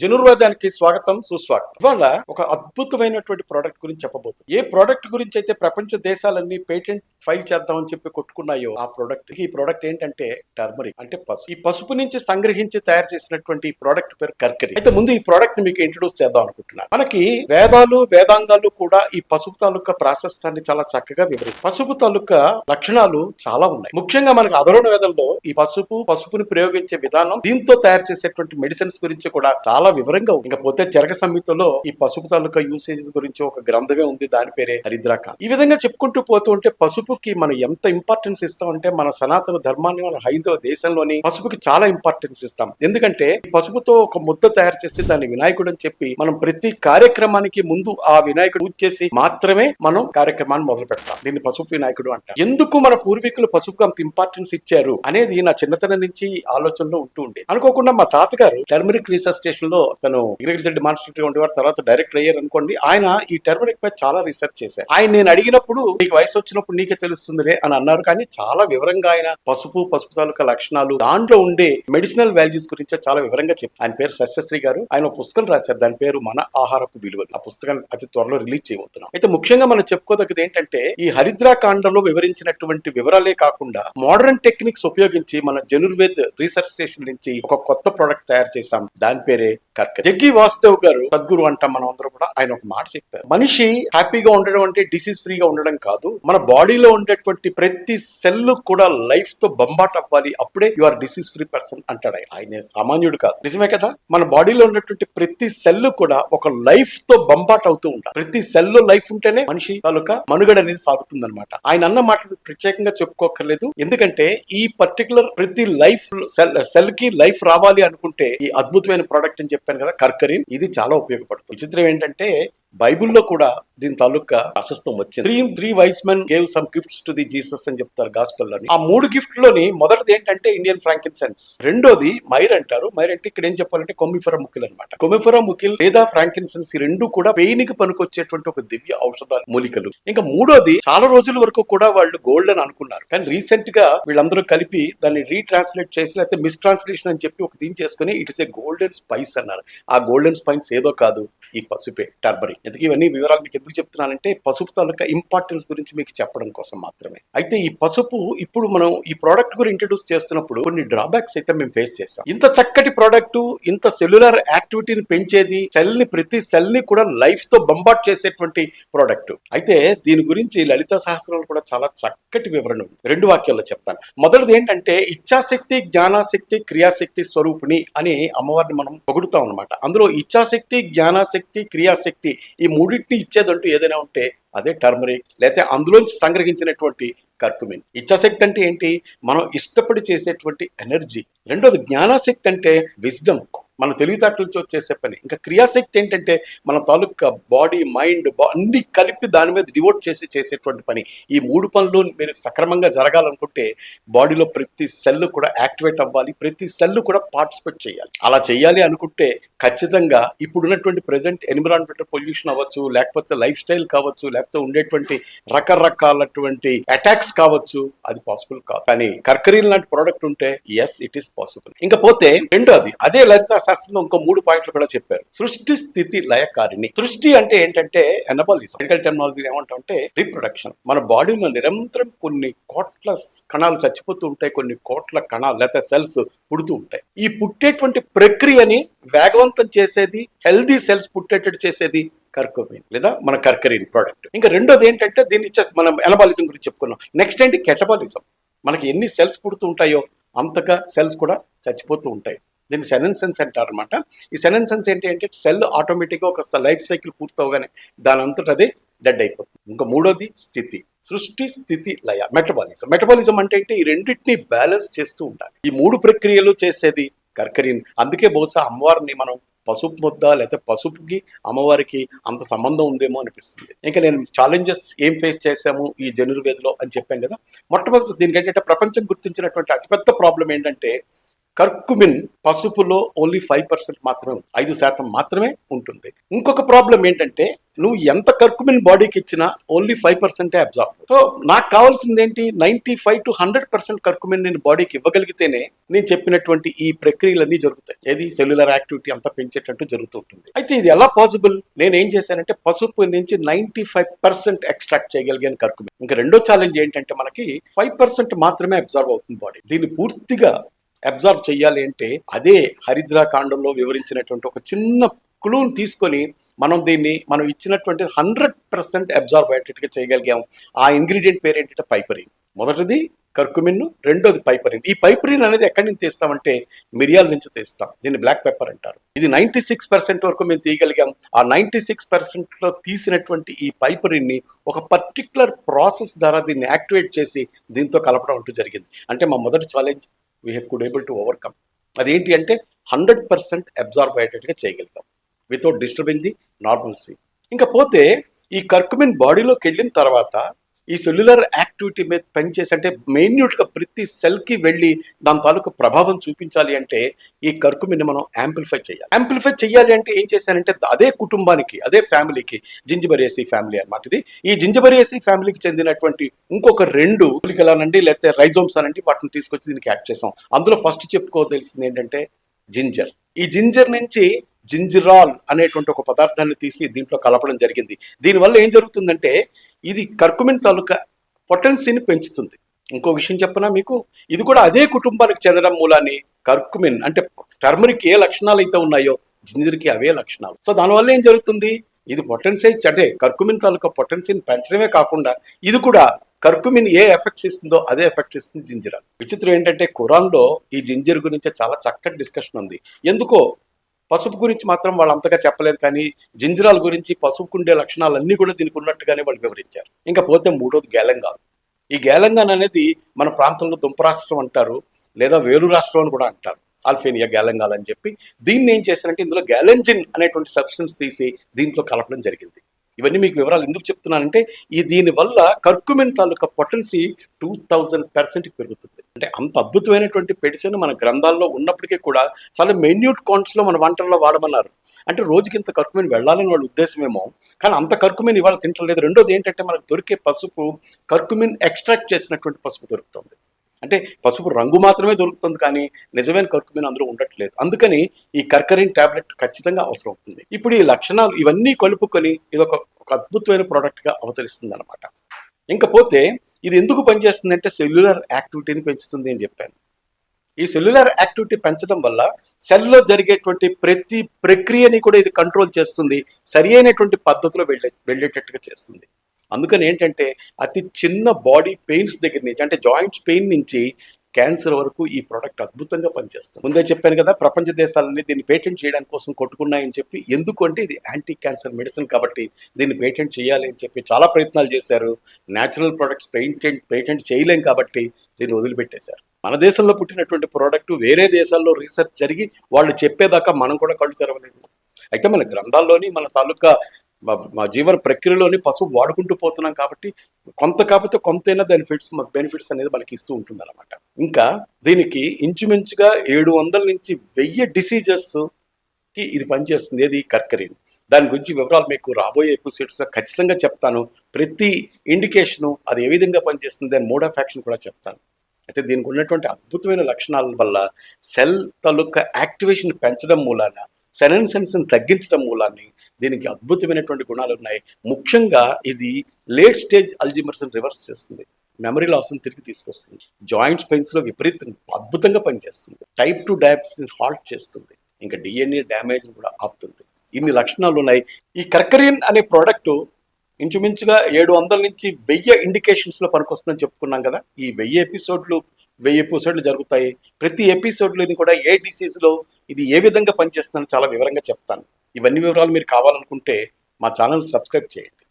జనుర్వేదానికి స్వాగతం సుస్వాగతం. ఇవాళ ఒక అద్భుతమైనటువంటి ప్రోడక్ట్ గురించి చెప్పబోతుంది. ఏ ప్రోడక్ట్ గురించి అయితే ప్రపంచ దేశాలన్నీ పేటెంట్ ఫైల్ చేద్దామని చెప్పి కొట్టుకున్నాయో ఈ ప్రోడక్ట్ ఏంటంటే టర్మరిక్, అంటే పసుపు. ఈ పసుపు నుంచి సంగ్రహించి తయారు చేసినటువంటి ఈ ప్రోడక్ట్ పేరు కర్కరి. అయితే ముందు ఈ ప్రోడక్ట్ మీకు ఇంట్రొడ్యూస్ చేద్దాం అనుకుంటున్నాను. మనకి వేదాంగాలు కూడా ఈ పసుపు తాలూకా ప్రాశస్త్యాన్ని చాలా చక్కగా వివరిస్తాయి. పసుపు తాలూకా లక్షణాలు చాలా ఉన్నాయి. ముఖ్యంగా మనకు అధర్వణ వేదంలో ఈ పసుపుని ప్రయోగించే విధానం, దీంతో తయారు చేసేటువంటి మెడిసిన్స్ గురించి కూడా చాలా వివరంగా ఉంది. ఇకపోతే చరక సంహితలో ఈ పసుపు తాలూకా యూసేజెస్ గురించి ఒక గ్రంథమే ఉంది, దాని పేరే హరిద్రాకాండ. ఈ విధంగా చెప్పుకుంటూ పోతూ ఉంటే పసుపుకి మనం ఎంత ఇంపార్టెన్స్ ఇస్తామంటే, మన సనాతన ధర్మాన్ని, మన హైందవ దేశంలోని పసుపుకి చాలా ఇంపార్టెన్స్ ఇస్తాం. ఎందుకంటే ఈ పసుపుతో ఒక ముద్ద తయారు చేసి దాన్ని వినాయకుడు అని చెప్పి మనం ప్రతి కార్యక్రమానికి ముందు ఆ వినాయకుడు పూజ చేసి మాత్రమే మనం కార్యక్రమాన్ని మొదలు పెడతాం. దీన్ని పసుపు వినాయకుడు అంటారు. ఎందుకు మన పూర్వీకులు పసుపుకు అంత ఇంపార్టెన్స్ ఇచ్చారు అనేది నా చిన్నతనం నుంచి ఆలోచనలో ఉంటూ ఉండే. అనుకోకుండా మా తాతగారు టర్మరిక్ రీసెర్చ్ స్టేషన్ లో తను అగ్రికల్చర్ డిమాన్స్ట్రేటర్ ఉండేవారు, తర్వాత డైరెక్టర్ అయ్యారు అనుకోండి. ఆయన ఈ టర్మరిక్ పై చాలా రీసెర్చ్ చేశారు. ఆయన నేను అడిగినప్పుడు నీకు వయసు వచ్చినప్పుడు నీకే తెలుస్తుందిలే అని అన్నారు. కానీ చాలా వివరంగా ఆయన పసుపు తాలూకా లక్షణాలు, దాంట్లో ఉండే మెడిసినల్ వాల్యూస్ గురించి చాలా వివరంగా చెప్పారు. ఆయన పేరు సస్యశ్రీ గారు. ఆయన పుస్తకం రాశారు, దాని పేరు మన ఆహారపు విలువలు. ఆ పుస్తకం అతి త్వరలో రిలీజ్ చేయబోతున్నాం. అయితే ముఖ్యంగా మనం చెప్పుకోదగ్గది ఏంటంటే, ఈ హరిద్రాకాండలో వివరించినటువంటి వివరాలే కాకుండా మోడర్న్ టెక్నిక్స్ ఉపయోగించి మన జనుర్వేద్ రీసెర్చ్ స్టేషన్ నుంచి ఒక కొత్త ప్రోడక్ట్ తయారు చేశాం. దాని పేరే కర్కరి. జగ్గి వాసుదేవ్ గారు, సద్గురు అంటాం మనం అందరూ కూడా, ఆయన ఒక మాట చెప్పారు. మనిషి హ్యాపీగా ఉండడం అంటే డిసీజ్ ఫ్రీగా ఉండడం కాదు, మన బాడీలో ఉండేటువంటి ప్రతి సెల్ కూడా లైఫ్ తో బంబాట్ అవ్వాలి, అప్పుడే you are disease free person అంటాడు. ఆయన సామాన్యుడు కాదు, నిజమే కదా. మన బాడీలో ఉన్నటువంటి ప్రతి సెల్ కూడా ఒక లైఫ్ తో బంబాట్ అవుతూ ఉంటారు. ప్రతి సెల్ లో లైఫ్ ఉంటేనే మనిషి తాలూకా మనుగడ అనేది సాగుతుంది అనమాట. ఆయన అన్న మాటలు ప్రత్యేకంగా చెప్పుకోకర్లేదు. ఎందుకంటే ఈ పర్టికులర్ ప్రతి లైఫ్ సెల్ కి లైఫ్ రావాలి అనుకుంటే ఈ అద్భుతమైన ప్రోడక్ట్ అని చెప్పాను కదా, కర్కరి, ఇది చాలా ఉపయోగపడుతుంది. విచిత్రం ఏంటంటే బైబుల్లో కూడా దీని తాలూకా ప్రశస్తం వచ్చింది. Three wise men gave some gifts to the Jesus అని చెప్తారు గాస్పెల్ లోని. ఆ 3 గిఫ్ట్ లోని మొదటిది ఏంటంటే ఇండియన్ ఫ్రాంకిన్సెన్స్, రెండోది మైర్ అంటారు. మైర్ అంటే ఇక్కడ ఏం చెప్పాలంటే కొమిఫెరా ముకిల్ అనమాట. కొమిఫెరా ముకిల్ లేదా ఫ్రాంకిన్సెన్స్, ఈ రెండు కూడా పెయిన్ కి పనికొచ్చేటువంటి ఒక దివ్య ఔషధ మూలికలు. ఇంకా మూడోది, చాలా రోజుల వరకు కూడా వాళ్ళు గోల్డ్ అని అనుకున్నారు, కానీ రీసెంట్ గా వీళ్ళందరూ కలిపి దాన్ని రీట్రాన్స్లేట్ చేసి, లేకపోతే మిస్ ట్రాన్స్లేషన్ అని చెప్పి ఒక దీని చేసుకుని it is a golden spice అన్నారు. ఆ గోల్డెన్ స్పైస్ ఏదో కాదు, ఈ పసుపే, టర్మరిక్. ఎందుకు ఇవన్నీ వివరాలు మీకు ఎందుకు చెప్తున్నానంటే, పసుపు తాలూకా ఇంపార్టెన్స్ గురించి మీకు చెప్పడం కోసం మాత్రమే. అయితే ఈ పసుపు ఇప్పుడు మనం ఈ ప్రోడక్ట్ గురించి ఇంట్రడ్యూస్ చేస్తున్నప్పుడు కొన్ని డ్రాబ్యాక్స్ అయితే మేము ఫేస్ చేసాం. ఇంత చక్కటి ప్రోడక్ట్, ఇంత సెల్యులర్ యాక్టివిటీని పెంచేది, ప్రతి సెల్ ని కూడా లైఫ్ తో బంబాట్ చేసేటువంటి ప్రోడక్ట్. అయితే దీని గురించి లలితా సహస్రంలో కూడా చాలా చక్కటి వివరణ ఉంది. 2 వాక్యాల్లో చెప్తాను. మొదటిది ఏంటంటే, ఇచ్ఛాశక్తి, జ్ఞానాశక్తి, క్రియాశక్తి స్వరూపిణి అని అమ్మవారిని మనం పొగుడుతాం అనమాట. అందులో ఇచ్ఛాశక్తి, జ్ఞానాశక్తి, క్రియాశక్తి, ఈ మూడింటిని ఇచ్చేదంటూ ఏదైనా ఉంటే అదే టర్మరిక్, లేకపోతే అందులోంచి సంగ్రహించినటువంటి కర్కుమిన్. ఇచ్ఛాశక్తి అంటే ఏంటి? మనం ఇష్టపడి చేసేటువంటి ఎనర్జీ. రెండోది జ్ఞానాశక్తి అంటే విజ్డమ్, మన తెలివితేటలతో చేసే పని. ఇంకా క్రియాశక్తి ఏంటంటే మన తాలూకా బాడీ, మైండ్ అన్ని కలిపి దాని మీద డివోట్ చేసి చేసేటువంటి పని. ఈ 3 పనులు మీరు సక్రమంగా జరగాలనుకుంటే బాడీలో ప్రతి సెల్ కూడా యాక్టివేట్ అవ్వాలి, ప్రతి సెల్ కూడా పార్టిసిపేట్ చేయాలి. అలా చేయాలి అనుకుంటే ఖచ్చితంగా ఇప్పుడున్నటువంటి ప్రెసెంట్ ఎన్విరాన్మెంటల్ పొల్యూషన్ అవ్వచ్చు, లేకపోతే లైఫ్ స్టైల్ కావచ్చు, లేకపోతే ఉండేటువంటి రకరకాలటువంటి అటాక్స్ కావచ్చు, అది పాసిబుల్ కాదు. కానీ కర్కరీన్ లాంటి ప్రోడక్ట్ ఉంటే ఎస్, ఇట్ ఈస్ పాసిబుల్. ఇంకా పోతే రెండోది, అదే లలితా శాస్త్రంలో ఇంకో 3 పాయింట్లు కూడా చెప్పారు. సృష్టి స్థితి లయకారిణి. సృష్టి అంటే ఏంటంటే ఎనబాలిజం. మెడికల్ టెక్నాలజీ ఏమంటామంటే రీప్రొడక్షన్. మన బాడీలో నిరంతరం కొన్ని కోట్ల కణాలు చచ్చిపోతూ ఉంటాయి, కొన్ని కోట్ల కణాలు లేదా సెల్స్ పుడుతూ ఉంటాయి. ఈ పుట్టేటువంటి ప్రక్రియని వేగవంతం చేసేది, హెల్దీ సెల్స్ పుట్టేటట్టు చేసేది కర్కుమిన్ లేదా మన కర్కరీన్ ప్రోడక్ట్. ఇంకా రెండోది ఏంటంటే, దీన్ని మనం ఎనబాలిజం గురించి చెప్పుకున్నాం. నెక్స్ట్ ఏంటి? కెటబాలిజం. మనకి ఎన్ని సెల్స్ పుడుతూ ఉంటాయో అంతగా సెల్స్ కూడా చచ్చిపోతూ ఉంటాయి. దీన్ని సెనెన్సెన్స్ అంటారు అనమాట. ఈ సెనెన్సెన్స్ ఏంటి అంటే, సెల్ ఆటోమేటిక్గా ఒక లైఫ్ సైకిల్ పూర్తవగానే దాని అంతటా అదే డెడ్ అయిపోతుంది. ఇంకా మూడోది స్థితి, సృష్టి స్థితి లయ, మెటబాలిజం. మెటబాలిజం అంటే ఏంటి? ఈ రెండింటిని బ్యాలెన్స్ చేస్తూ ఉండాలి. ఈ 3 ప్రక్రియలు చేసేది కర్కరీన్. అందుకే బహుశా అమ్మవారిని మనం పసుపు ముద్ద లేకపోతే పసుపుకి అమ్మవారికి అంత సంబంధం ఉందేమో అనిపిస్తుంది. ఇంకా నేను ఛాలెంజెస్ ఏం ఫేస్ చేశాము ఈ జనుర్వేదిలో అని చెప్పాను కదా. మొట్టమొదటి దీనికంటే ప్రపంచం గుర్తించినటువంటి అతిపెద్ద ప్రాబ్లం ఏంటంటే కర్కుమిన్ పసుపులో ఓన్లీ 5% మాత్రమే, 5% మాత్రమే ఉంటుంది. ఇంకొక ప్రాబ్లం ఏంటంటే నువ్వు ఎంత కర్కుమిన్ బాడీకి ఇచ్చినా ఓన్లీ 5% అబ్జార్బ్. సో నాకు కావాల్సింది ఏంటి, 95 to 100% కర్కుమిన్ నేను బాడీకి ఇవ్వగలిగితేనే నేను చెప్పినటువంటి ఈ ప్రక్రియలన్నీ జరుగుతాయి. ఏది సెల్యులర్ యాక్టివిటీ అంతా పెంచేటట్టు జరుగుతూ ఉంటుంది. అయితే ఇది ఎలా పాసిబుల్? నేను ఏం చేశానంటే పసుపు నుంచి 95% ఎక్స్ట్రాక్ట్ చేయగలిగాను కర్కుమిన్. ఇంకా రెండో ఛాలెంజ్ ఏంటంటే మనకి 5% మాత్రమే అబ్జార్బ్ అవుతుంది బాడీ. దీన్ని పూర్తిగా అబ్జార్బ్ చేయాలి అంటే అదే హరిద్రా కాండంలో వివరించినటువంటి ఒక చిన్న క్లూని తీసుకొని మనం ఇచ్చినటువంటి 100% అబ్జార్బ్ అయ్యేటట్టుగా చేయగలిగాం. ఆ ఇంగ్రీడియంట్ పేరు ఏంటంటే పైపరిన్. మొదటిది కర్కుమిన్, రెండోది పైపరిన్. ఈ పైపరిన్ అనేది ఎక్కడి నుంచి తీస్తామంటే మిరియాల నుంచి తీస్తాం. దీన్ని బ్లాక్ పెప్పర్ అంటారు. ఇది 96% వరకు మేము తీయగలిగాం. ఆ 96%లో తీసినటువంటి ఈ పైపరిన్ ని ఒక పర్టికులర్ ప్రాసెస్ ద్వారా దీన్ని యాక్టివేట్ చేసి దీంతో కలపడం అంటూ జరిగింది. అంటే మా మొదటి challenge we could able to overcome. అదేంటి అంటే 100% అబ్జార్బ్ అయ్యేటట్టుగా చేయగలిగాం వితౌట్ డిస్టర్బింగ్ ది నార్మల్సీ. ఇంకా పోతే ఈ కర్కుమిన్ బాడీలోకి వెళ్ళిన తర్వాత ఈ సెల్యులర్ యాక్టివిటీ మీద పనిచేసి, అంటే మెయిన్యూట్గా ప్రతి సెల్కి వెళ్ళి దాని తాలూకు ప్రభావం చూపించాలి అంటే ఈ కర్కుమిన్ మనం యాంప్లిఫై చేయాలి. యాంప్లిఫై చేయాలి అంటే ఏం చేశానంటే అదే కుటుంబానికి, అదే ఫ్యామిలీకి, జింజిబరేసి ఫ్యామిలీ అన్నమాట. ఇది ఈ జింజిబరేసి ఫ్యామిలీకి చెందినటువంటి ఇంకొక 2 మూలికలనండి లేకపోతే రైజోమ్స్ అనండి, వాటిని తీసుకొచ్చి దీనికి యాడ్ చేసాం. అందులో ఫస్ట్ చెప్పుకోవాల్సింది ఏంటంటే జింజర్. ఈ జింజర్ నుంచి జింజిరాల్ అనేటువంటి ఒక పదార్థాన్ని తీసి దీంట్లో కలపడం జరిగింది. దీనివల్ల ఏం జరుగుతుందంటే ఇది కర్కుమిన్ తాలూకా పొటెన్సీని పెంచుతుంది. ఇంకో విషయం చెప్పనా మీకు, ఇది కూడా అదే కుటుంబానికి చెందడం మూలాన్ని కర్కుమిన్ అంటే టర్మరిక్ ఏ లక్షణాలు అయితే ఉన్నాయో జింజర్కి అవే లక్షణాలు. సో దానివల్ల ఏం జరుగుతుంది, ఇది పొటెన్సైజ్ అంటే కర్కుమిన్ తాలూకా పొటెన్సీని పెంచడమే కాకుండా ఇది కూడా కర్కుమిన్ ఏ ఎఫెక్ట్స్ ఇస్తుందో అదే ఎఫెక్ట్స్ ఇస్తుంది జింజర్. విచిత్రం ఏంటంటే ఖురాన్లో ఈ జింజర్ గురించి చాలా చక్కటి డిస్కషన్ ఉంది. ఎందుకో పసుపు గురించి మాత్రం వాళ్ళు అంతగా చెప్పలేదు, కానీ జింజరాల గురించి పసుపుకుండే లక్షణాలన్నీ కూడా దీనికి ఉన్నట్టుగానే వాళ్ళు వివరించారు. ఇంకా పోతే మూడోది గ్యాలంగాన్. ఈ గ్యాలంగాన్ అనేది మన ప్రాంతంలో దుంపరాష్ట్రం అంటారు, లేదా వేలు రాష్ట్రం అని కూడా అంటారు, ఆల్ఫేనియా గ్యాలంగాల్ అని చెప్పి. దీన్ని ఏం చేశారంటే ఇందులో గ్యాలెంజిన్ అనేటువంటి సబ్స్టెన్స్ తీసి దీంట్లో కలపడం జరిగింది. ఇవన్నీ మీకు వివరాలు ఎందుకు చెప్తున్నానంటే దీనివల్ల కర్కుమిన్ తాలూకా పొటెన్సీ 2000% పెరుగుతుంది. అంటే అంత అద్భుతమైనటువంటి మెడిసిన్ మన గ్రంథాల్లో ఉన్నప్పటికీ కూడా చాలా మెన్యూట్ క్వాంటిటీలో మన వంటల్లో వాడమన్నారు. అంటే రోజుకి ఇంత కర్కుమిన్ వెళ్ళాలని వాళ్ళ ఉద్దేశమేమో, కానీ అంత కర్కుమిన్ ఇవాళ తింటలేదు. రెండోది ఏంటంటే మనకు దొరికే పసుపు కర్కుమిన్ ఎక్స్ట్రాక్ట్ చేసినటువంటి పసుపు దొరుకుతుంది. అంటే పసుపు రంగు మాత్రమే దొరుకుతుంది, కానీ నిజమైన కర్కుమిన్ అందులో ఉండట్లేదు. అందుకని ఈ కర్కరిన్ టాబ్లెట్ ఖచ్చితంగా అవసరం అవుతుంది. ఇప్పుడు ఈ లక్షణాలు ఇవన్నీ కలుపుకొని ఇది ఒక అద్భుతమైన ప్రోడక్ట్గా అవతరిస్తుంది అనమాట. ఇంకపోతే ఇది ఎందుకు పనిచేస్తుంది అంటే సెల్యులర్ యాక్టివిటీని పెంచుతుంది అని చెప్పాను. ఈ సెల్యులర్ యాక్టివిటీ పెంచడం వల్ల సెల్లో జరిగేటువంటి ప్రతి ప్రక్రియని కూడా ఇది కంట్రోల్ చేస్తుంది, సరి అయినటువంటి పద్ధతిలో వెళ్ళేటట్టుగా చేస్తుంది. అందుకని ఏంటంటే అతి చిన్న బాడీ పెయిన్స్ దగ్గర నుంచి, అంటే జాయింట్స్ పెయిన్ నుంచి క్యాన్సర్ వరకు ఈ ప్రోడక్ట్ అద్భుతంగా పనిచేస్తుంది. ముందే చెప్పాను కదా, ప్రపంచ దేశాలన్నీ దీన్ని పేటెంట్ చేయడానికి కోసం కొట్టుకున్నాయని చెప్పి. ఎందుకంటే ఇది యాంటీ క్యాన్సర్ మెడిసిన్ కాబట్టి దీన్ని పేటెంట్ చేయాలి అని చెప్పి చాలా ప్రయత్నాలు చేశారు. న్యాచురల్ ప్రోడక్ట్స్ పేటెంట్ చేయలేం కాబట్టి దీన్ని వదిలిపెట్టేశారు. మన దేశంలో పుట్టినటువంటి ప్రోడక్ట్ వేరే దేశాల్లో రీసెర్చ్ జరిగి వాళ్ళు చెప్పేదాకా మనం కూడా కళ్ళు తెరవలేదు. అయితే మన గ్రంథాల్లోని మన తాలూకా మా జీవన ప్రక్రియలోని పసుపు వాడుకుంటూ పోతున్నాం కాబట్టి కాకపోతే కొంతైనా దాని బెనిఫిట్స్ అనేది మనకి ఇస్తూ ఉంటుంది అనమాట. ఇంకా దీనికి ఇంచుమించుగా 700 నుంచి 1000 డిసీజెస్కి ఇది పనిచేస్తుంది. ఏది కర్కరిన్. దాని గురించి వివరాలు మీకు రాబోయే ఎపిసోడ్స్లో ఖచ్చితంగా చెప్తాను. ప్రతి ఇండికేషను అది ఏ విధంగా పనిచేస్తుంది, దాని మోడ్ ఆఫ్ యాక్షన్ కూడా చెప్తాను. అయితే దీనికి ఉన్నటువంటి అద్భుతమైన లక్షణాల వల్ల సెల్ తాలూకా యాక్టివేషన్ పెంచడం మూలాన, సెనెన్సెన్స్ని తగ్గించడం మూలాన్ని దీనికి అద్భుతమైనటువంటి గుణాలు ఉన్నాయి. ముఖ్యంగా ఇది లేట్ స్టేజ్ అల్జీమర్స్ని రివర్స్ చేస్తుంది, మెమరీ లాస్ని తిరిగి తీసుకొస్తుంది, జాయింట్స్ పెయిన్స్లో విపరీతంగా అద్భుతంగా పనిచేస్తుంది, టైప్ 2 డయాబెటీస్ని హాల్ట్ చేస్తుంది, ఇంకా డిఎన్ఏ డ్యామేజ్ని కూడా ఆపుతుంది. ఇన్ని లక్షణాలు ఉన్నాయి. ఈ కర్కరిన్ అనే ప్రోడక్ట్ ఇంచుమించుగా 700 నుంచి 1000 ఇండికేషన్స్లో పనికొస్తుందని చెప్పుకున్నాం కదా. ఈ 1000 ఎపిసోడ్లు జరుగుతాయి. ప్రతి ఎపిసోడ్లోని కూడా ఏ డిసీజ్లో ఇది ఏ విధంగా పనిచేస్తుందని చాలా వివరంగా చెప్తాను. ఇవన్నీ వివరాలు మీరు కావాలనుకుంటే మా ఛానల్ సబ్స్క్రైబ్ చేయండి.